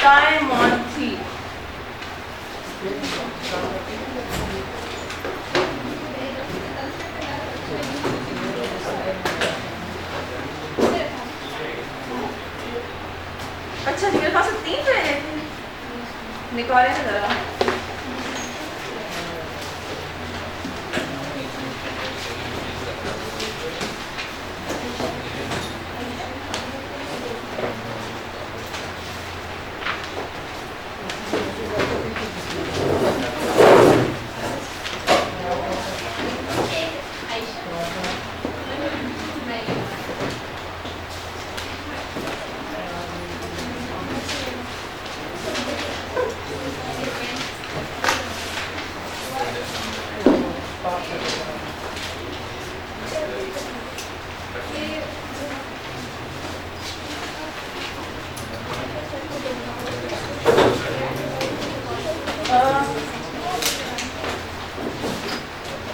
Time on थी। अच्छा जी, मेरे पास 3 रहे थे, निकाले ना जरा।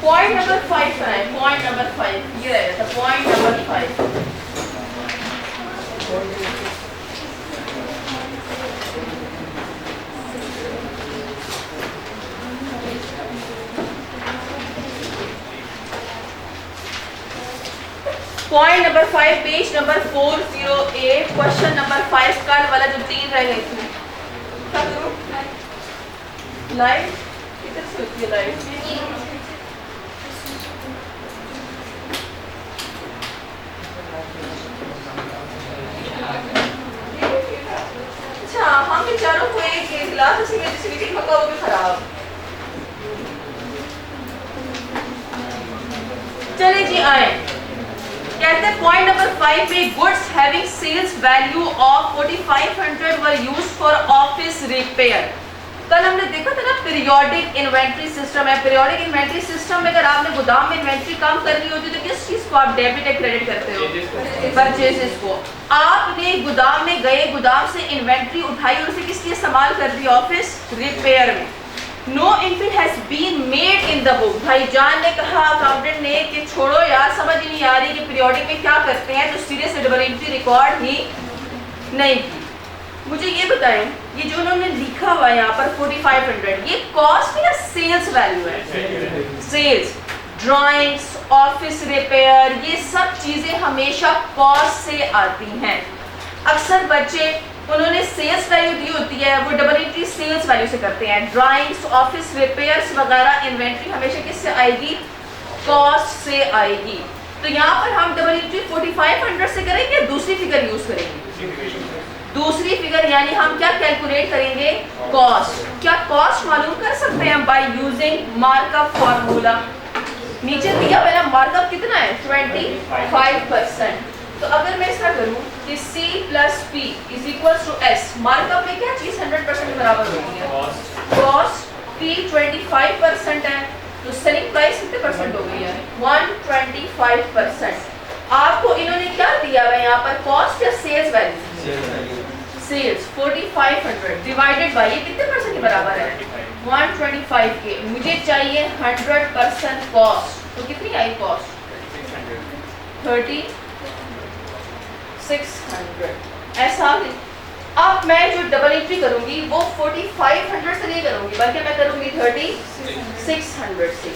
पॉइंट नंबर 5 पर है, पॉइंट नंबर 5 ये रहेगा, था point number 5। Point number 5 page number 408 question number 5 कल वाला जो 3 रह गए थे। क्या करूं? लाइट किधर से होती है लाइट? अच्छा, हम बेचारों को एक गिलास उसी में जिसकी पका वो भी खराब। चले जी आए, कहते हैं पॉइंट नंबर 5 में goods having sales value of 4500 were used for office repair. कल हमने देखा था ना पीरियोडिक इन्वेंट्री सिस्टम है। पीरियोडिक इन्वेंट्री सिस्टम में अगर आपने गोदाम में इन्वेंट्री कम करनी होती है तो किस चीज को आप डेबिट या क्रेडिट करते हो? परचेजेस को। आपने गोदाम में गए, गोदाम से इन्वेंट्री उठाई और उसे किस लिए इस्तेमाल कर दी? ऑफिस रिपेयर में। No entry has been made in the book. भाईजान ने कहा अकाउंटेंट ने कि छोड़ो यार, समझ ही नहीं आ रही कि पीरियोडिक में क्या करते हैं, तो सीरियस डबल एंट्री रिकॉर्ड ही नहीं की। मुझे ये बताएं, ये जो उन्होंने लिखा हुआ है यहाँ पर 4500, ये कॉस्ट या सेल्स वैल्यू है? सेल्स। ड्राइंग्स, ऑफिस रिपेयर, ये सब चीजें हमेशा कॉस्ट से आती हैं। अक्सर बच्चे, उन्होंने सेल्स वैल्यू दी होती है, वो डबल एंट्री सेल्स वैल्यू से करते हैं। ड्राइंग्स, ऑफिस रिपेयर्स वगैरह इन्वेंट्री हमेशा किससे आएगी? कॉस्ट से आएगी। तो यहाँ पर हम डबल एंट्री 4500 से करेंगे, दूसरी फिगर यूज करेंगे। दूसरी फिगर यानी हम क्या कैलकुलेट करेंगे? कॉस्ट। क्या कॉस्ट मालूम कर सकते हैं? By using markup formula. नीचे दिया पहला मार्कअप कितना है? 25%। तो अगर मैं इसका करूं कि C plus P is equal to S, markup में क्या चीज 100% बराबर होती है? कॉस्ट। P 25% है, तो सेलिंग प्राइस कितने परसेंट हो गई है? 125%। आपको इन्होंने क्या दिया है यहाँ पर? कॉस्ट या sales value? Sales 4500 divided by, ये कितने परसेंट के बराबर है? 125 के। मुझे चाहिए 100% कॉस्ट, तो कितनी आई कॉस्ट? 3600। ऐसा अब मैं जो डबल एंट्री करूंगी वो 4500 से नहीं करूंगी, बल्कि मैं करूंगी 3600 से।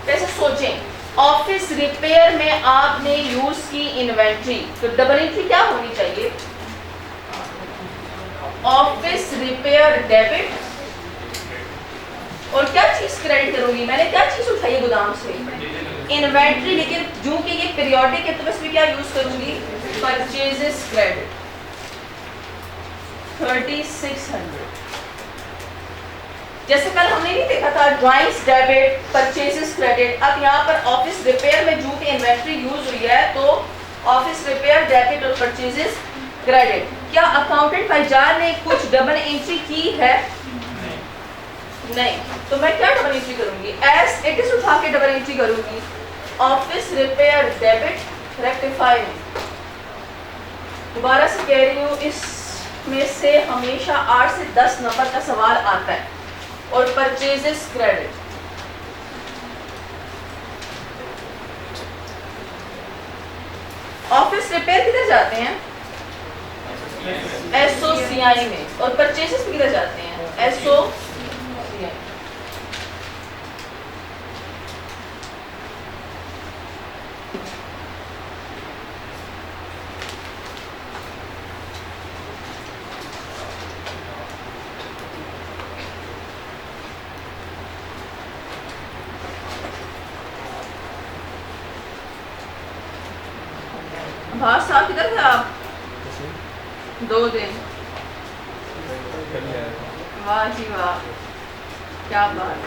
कैसे सोचें, ऑफिस रिपेयर में आपने यूज की इन्वेंट्री, तो डबल एंट्री क्या होनी चाहिए? ऑफिस रिपेयर डेबिट, और क्या चीज क्रेडिट करूंगी? मैंने क्या चीज उठाई है गोदाम से? इन्वेंट्री। लेकिन जो कि ये पीरियोडिक है तो मैं इसमें क्या यूज करूंगी? Purchases credit 3600। जैसे कल हमने नहीं देखा था ड्राइंग्स डेबिट, परचेजेस क्रेडिट। अब यहाँ पर ऑफिस रिपेयर में जो कि इन्वेंट्री यूज हुई है तो ऑफिस रिपेयर डेबिट और परचेजेस क्रेडिट। क्या अकाउंटेंट भाईजान ने कुछ डबल एंट्री की है? नहीं। तो मैं क्या डबल एंट्री करूंगी? एज इट इज उठा के डबल एंट्री करूंगी। Office repair debit rectify. दोबारा से कह रही हूँ, इसमें से हमेशा 8 से 10 नंबर का सवाल आता है। और परचेजेस क्रेडिट, ऑफिस रिपेयर किधर जाते हैं? SOC CI में, और परचेसेस भी किधर जाते हैं? SO CI। भास साहब किधर थे आप? 2 दिन। वाह जी वाह, क्या बात।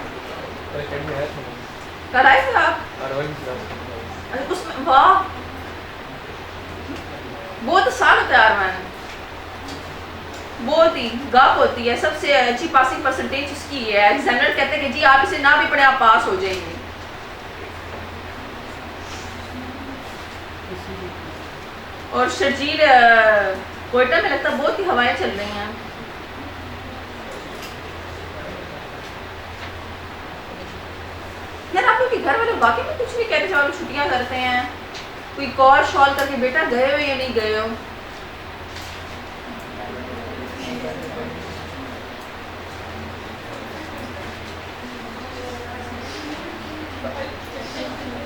कल आए थे आप? अरे उसमें वाह, बहुत साल होता है आरमान, बहुत ही गाप होती है, सबसे अच्छी पासिंग परसेंटेज उसकी है। एग्जामिनर कहते हैं कि जी आप इसे ना भी पढ़े आप पास हो जाएंगे। और शर्जील कोयटा में लगता बहुत ही हवाएं चल रही हैं। यार आप लोग के घर वाले वाकई में कुछ नहीं कहते जब आप लोग छुट्टियां करते हैं? कोई कॉल शॉल करके बेटा गए हो या नहीं गए हो?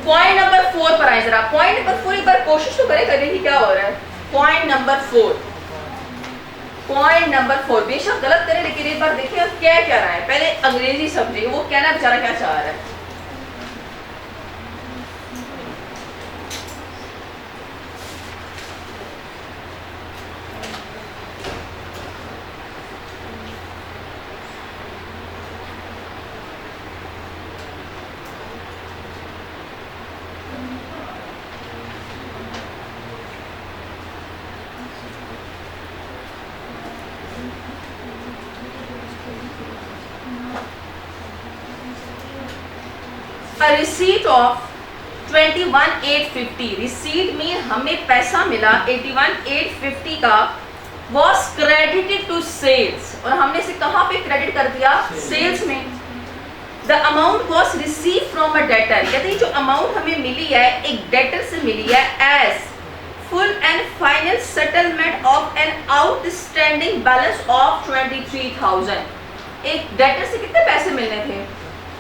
पॉइंट नंबर 4 पर आए जरा। पॉइंट नंबर 4 एक बार कोशिश तो करें करने की क्या हो रहा है। पॉइंट नंबर 4, पॉइंट नंबर 4 बेशक गलत करें लेकिन एक बार देखिए अब क्या क्या रहा है। पहले अंग्रेजी समझे वो कहना बेचारा क्या चाह रहा है। रिसीट ऑफ 21,850, रिसीट में हमें पैसा मिला 81,850 का, वॉज क्रेडिटेड टू सेल्स, और हमने इसे कहां पे क्रेडिट कर दिया? सेल्स में। The amount was receive from a debtor, कहते हैं जो अमाउंट हमें मिली है एक डेटर से मिली है as full and final settlement of an outstanding balance of 23,000। एक डेटर से कितने पैसे मिलने थे?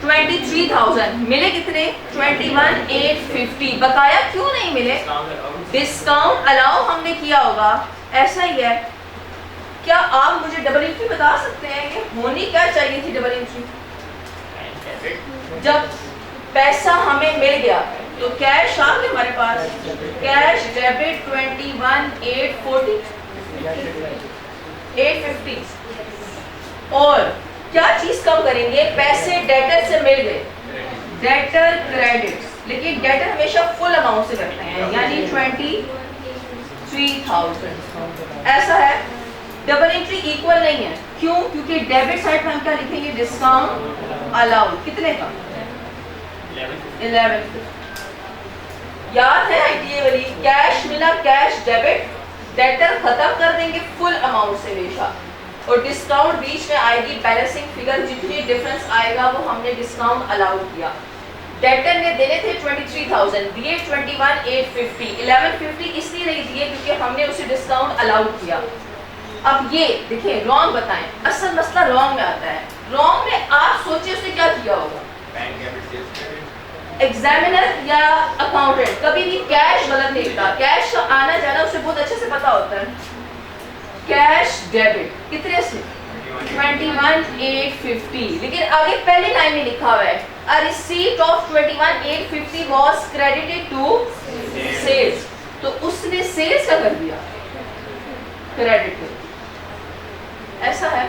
23,000। मिले कितने? 21,850। बकाया क्यों नहीं मिले? डिस्काउंट अलाउ हमने किया होगा, ऐसा ही है। क्या आप मुझे डबल एंट्री बता सकते हैं कि होनी क्या चाहिए थी डबल एंट्री? जब पैसा हमें मिल गया तो कैश आ गया हमारे पास, कैश डेबिट 21,840 850, और क्या चीज कम करेंगे? पैसे डेटर से मिल गए, डेटर क्रेडिट्स, लेकिन डेटर हमेशा फुल अमाउंट से करते हैं यानी 23,000। ऐसा है, डबल एंट्री इक्वल नहीं है। क्यों? क्योंकि डेबिट साइड में हम क्या लिखेंगे? Discount allowed. कितने का? 11। याद है आईटीए वाली, कैश मिला कैश डेबिट, डेटर खत्म कर देंगे फुल अमाउंट से हमेशा, और डिस्काउंट बीच में आएगी, बैलेंसिंग फिगर जितनी डिफरेंस आएगा वो हमने डिस्काउंट अलाउ किया। डेटर ने देने थे 23,000, दिए 21,850, 1150 इसलिए नहीं दिए क्योंकि हमने उसे डिस्काउंट अलाउ किया। अब ये देखिए रॉन्ग बताएं, असल मसला रॉन्ग में आता है। रॉन्ग में आप सोचिए उसने क्या किया होगा? एग्जामिनर या अकाउंटेंट कभी भी कैश गलत नहीं लिखता, कैश का आना जाना उसे बहुत अच्छे से पता होता है। कैश डेबिट कितने से? 21,850, लेकिन आगे पहली लाइन में लिखा हुआ है a receipt of 21,850 was credited to sales, तो उसने सेल्स का कर दिया क्रेडिट कर। ऐसा है,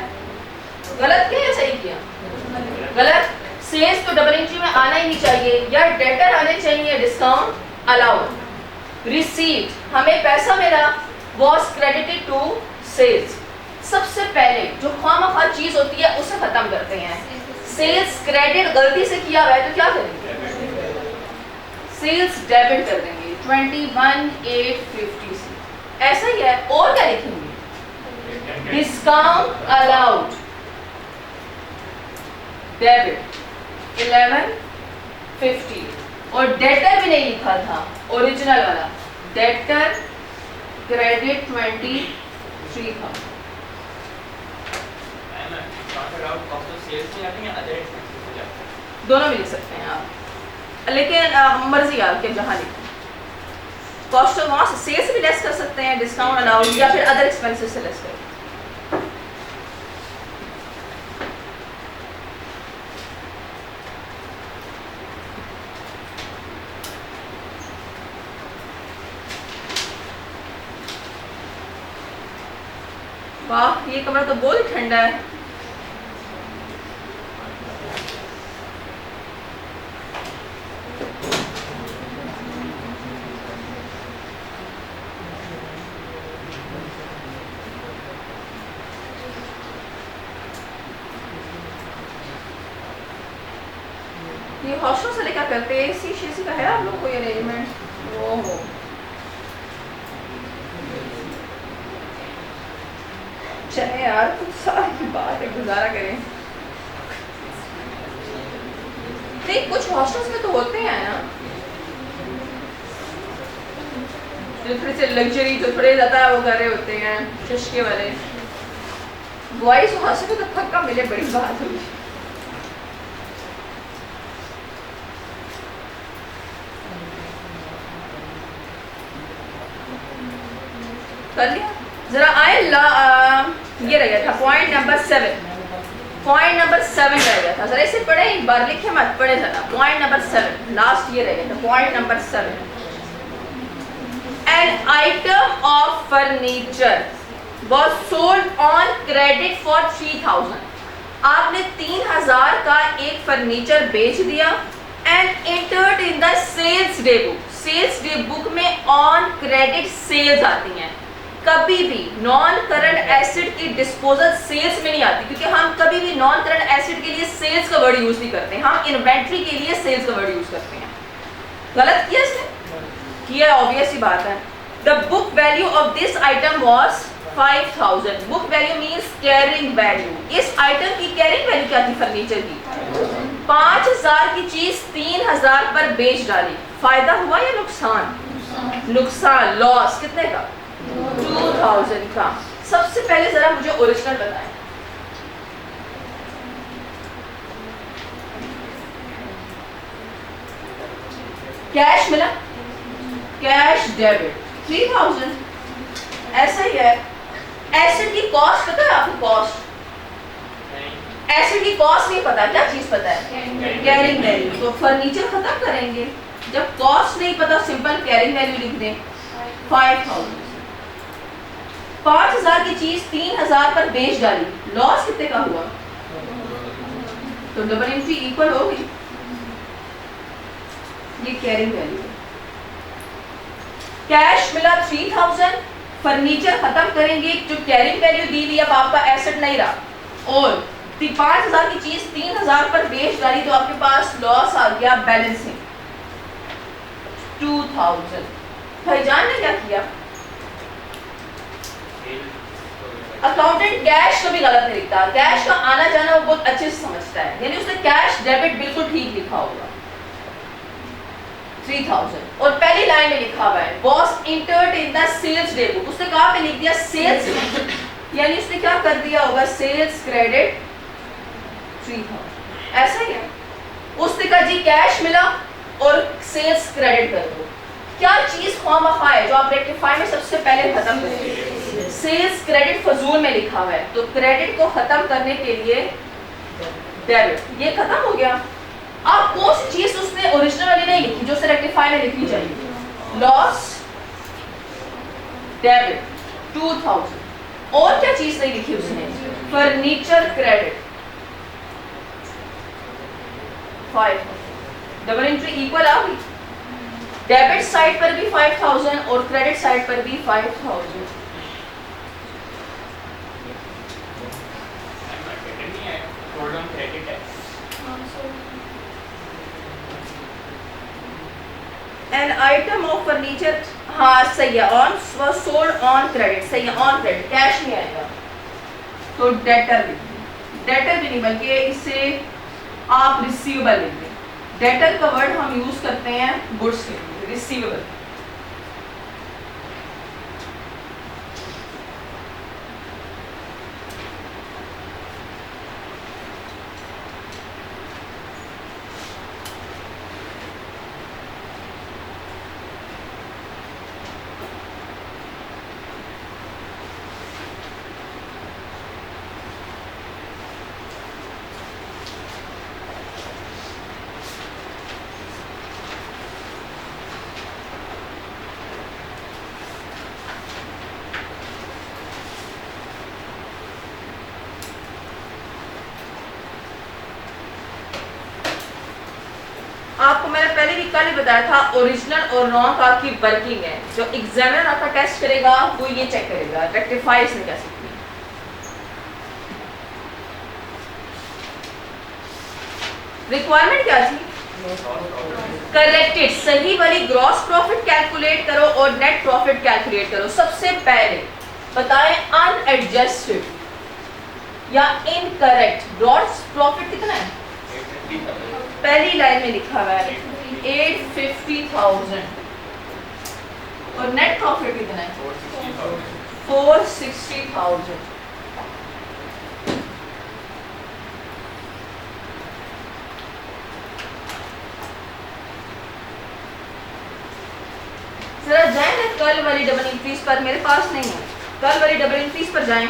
गलत किया या सही किया? गलत। सेल्स तो डबल एंट्री में आना ही नहीं चाहिए, या डेटर आने चाहिए डिस्काउंट अलाउड। रिसीट हमें पैसा मिला, वाज क्रेडिटेड टू सेल्स। सबसे पहले जो खामखा चीज होती है उसे खत्म करते हैं। सेल्स क्रेडिट गलती से किया हुआ है तो क्या करेंगे? सेल्स डेबिट कर देंगे 21,850 से। ऐसा ही है, और क्या लिखेंगे? डिस्काउंट अलाउड डेबिट 1150, और डेटर भी नहीं लिखा था ओरिजिनल वाला, डेटर क्रेडिट 23,000। दोनों में लिख सकते हैं आप, लेकिन मर्जी आपके जहाँ लिखें। कॉस्ट ऑफ वहाँ से सेल्स भी लेस कर सकते हैं, डिस्काउंट अलाउड, या फिर अदर एक्सपेंसेस से लेस करें। वाह, ये कमरा तो बहुत ही ठंडा है। ये हॉस्टल से लेकर करते हैं, एसी शेसी का है आप लोग कोई अरेंजमेंट? ओहो, चले यार, कुछ साल की बात है, गुजारा करें। नहीं, कुछ हॉस्टल्स में तो होते हैं ना जो थोड़े से लग्जरी, जो थोड़े ज्यादा वो कर रहे होते हैं, चश्के वाले। बॉयज हॉस्टल में तो पक्का मिले, बड़ी बात हुई। कर लिया जरा आए ये रह गया था पॉइंट नंबर 7। पॉइंट नंबर 7 रह गया था, जरा इसे पढ़े, एक बार लिखे मत, पढ़े जरा। पॉइंट नंबर 7 लास्ट ये रह गया था, point number 7। An item of furniture was sold on credit for 3000। आपने 3000 का एक फर्नीचर बेच दिया and entered in the sales day book. Sales day book में ऑन क्रेडिट सेल्स आती हैं। कभी भी नॉन करंट एसेट की डिस्पोजल सेल्स में नहीं आती, क्योंकि हम कभी भी नॉन करंट एसेट के लिए सेल्स का वर्ड यूज नहीं करते, हम इन्वेंट्री के लिए सेल्स का वर्ड यूज करते हैं। गलत किया इसने? किया, ऑब्वियस ही बात है। The book value of this item was 5000। Book value means carrying value. इस आइटम की कैरिंग वैल्यू क्या थी फर्नीचर की? 5000 की चीज 3000 पर बेच डाली। फायदा हुआ या नुकसान? नुकसान, लॉस कितने का? 2000 का। सबसे पहले जरा मुझे ओरिजिनल बताएं। कैश मिला, कैश डेबिट 3000, ऐसा ही है। एसेट की कॉस्ट पता है आपको? कॉस्ट, एसेट की कॉस्ट नहीं पता, क्या चीज पता है? Carrying value. तो फर्नीचर खत्म करेंगे, जब कॉस्ट नहीं पता सिंपल कैरिंग वैल्यू लिख दें 5000। 5000 की चीज 3000 पर बेच डाली, लॉस कितने का हुआ? तो डबल एंट्री इक्वल हो गई। ये कैरिंग वैल्यू। कैश मिला 3000, फर्नीचर खत्म करेंगे, जो कैरिंग वैल्यू दी हुई अब आपका एसेट नहीं रहा, और 5000 की चीज 3000 पर बेच डाली, तो आपके पास लॉस आ गया बैलेंसिंग 2000। भाईजान ने क्या किया? अकाउंटेंट कैश को भी गलत नहीं लिखता, कैश का आना जाना वो बहुत अच्छे से समझता है, यानी उसने कैश डेबिट बिल्कुल ठीक लिखा होगा 3000। और पहली लाइन में लिखा हुआ है was entered in the sales day book. उसने कहां पे लिख दिया? सेल्स, यानी उसने क्या कर दिया होगा? सेल्स क्रेडिट 3000, ऐसा ही है। उसने कहा जी कैश मिला और सेल्स क्रेडिट कर दो। क्या चीज ख्वामखा है जो आप रेक्टिफाई में सबसे पहले खत्म करेंगे? सेल्स क्रेडिट फजूल में लिखा हुआ है, तो क्रेडिट को खत्म करने के लिए डेबिट, ये खत्म हो गया। अब कौन सी चीज उसने ओरिजिनल वाली नहीं लिखी जो उसे रेक्टिफाई में लिखनी चाहिए? Loss debit 2000। और क्या चीज नहीं लिखी उसने? Furniture credit 5000। Double entry equal आ गई। डेबिट साइड पर भी 5000 और क्रेडिट साइड पर भी 5000। An item of furniture, हाँ सही है, on was sold on credit, सही है, on credit, कैश नहीं आएगा, तो डेटर लिख दें। डेटर भी नहीं बल्कि इसे आप रिसीवेबल लिख दें। डेटर का वर्ड हम यूज करते हैं गुड्स के लिए, रिसीवेबल। मैंने पहले भी कल ही बताया था ओरिजिनल और रॉन्ग आपकी वर्किंग है। जो एग्जामिनर आपका टेस्ट करेगा वो ये चेक करेगा रेक्टिफाई इसने कैसे किया। रिक्वायरमेंट क्या थी? करेक्टेड, सही वाली ग्रॉस प्रॉफिट कैलकुलेट करो और नेट प्रॉफिट कैलकुलेट करो। सबसे पहले बताएं अनएडजस्टेड या इनकरेक्ट ग्रॉस प्रॉफिट कितना है? पहली लाइन में लिखा हुआ है 850,000 और नेट प्रॉफिट कितना है? 460,000। जरा जाए ना कल वाली डबल इंक्रीज पर, मेरे पास नहीं है, कल वाली डबल इंक्रीज पर जाएं।